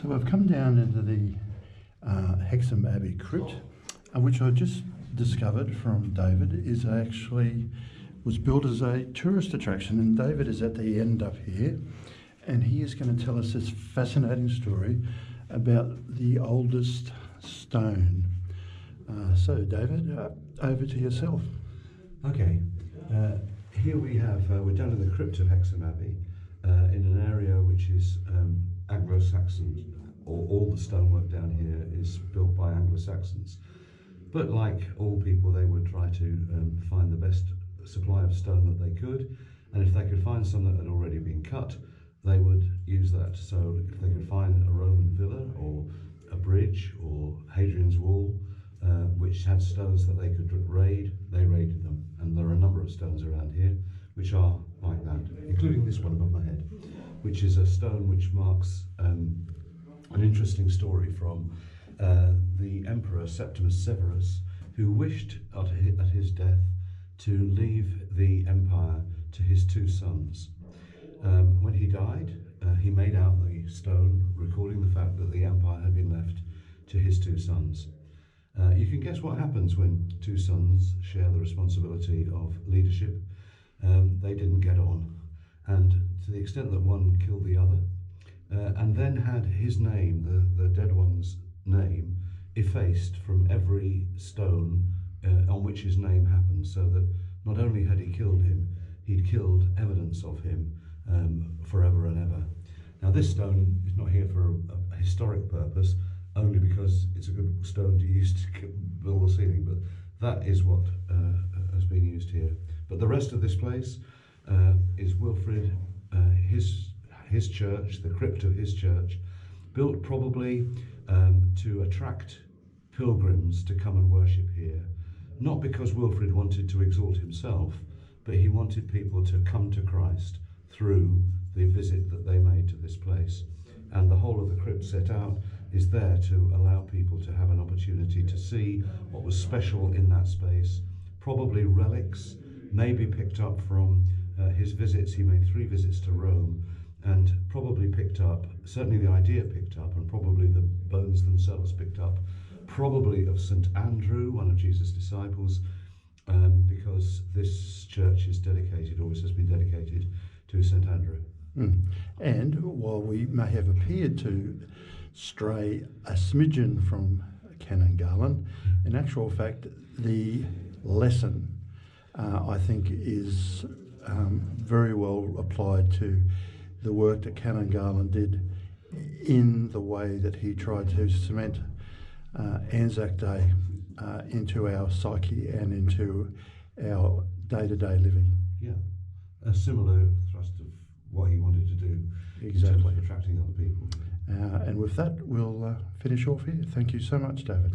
So I've come down into the Hexham Abbey crypt, which I just discovered from David was built as a tourist attraction, and David is at the end up here, and he is going to tell us this fascinating story about the oldest stone. So David, over to yourself. Okay, here we have, we're down in the crypt of Hexham Abbey, in an area which is Anglo-Saxon, or all the stonework down here is built by Anglo-Saxons. But like all people, they would try to find the best supply of stone that they could, and if they could find some that had already been cut, they would use that. So if they could find a Roman villa or a bridge or Hadrian's Wall, which had stones that they could raid, they raided them. And there are a number of stones around here which are like that, including this one above my head, which is a stone which marks an interesting story from the Emperor Septimus Severus, who wished at his death to leave the empire to his two sons. When he died, he made out the stone recording the fact that the empire had been left to his two sons. You can guess what happens when two sons share the responsibility of leadership. They didn't get on, and to the extent that one killed the other, and then had his name, the dead one's name, effaced from every stone on which his name happened, so that not only had he killed him, he'd killed evidence of him forever and ever. Now this stone is not here for a historic purpose, only because it's a good stone to use to build the ceiling, but that is what has been used here. But the rest of this place is Wilfrid, his church, the crypt of his church, built probably to attract pilgrims to come and worship here. Not because Wilfrid wanted to exalt himself, but he wanted people to come to Christ through the visit that they made to this place. And the whole of the crypt set out is there to allow people to have an opportunity to see what was special in that space, probably relics, maybe picked up from his visits. He made 3 visits to Rome, and probably picked up, certainly the idea picked up, and probably the bones themselves picked up, probably of St. Andrew, one of Jesus' disciples, because this church is dedicated, always has been dedicated, to St. Andrew. And while we may have appeared to stray a smidgen from Canon Garland, in actual fact, the lesson, I think, is very well applied to the work that Canon Garland did in the way that he tried to cement ANZAC Day into our psyche and into our day-to-day living. Yeah, a similar thrust of what he wanted to do. Exactly. In terms of attracting other people. And with that, we'll finish off here. Thank you so much, David.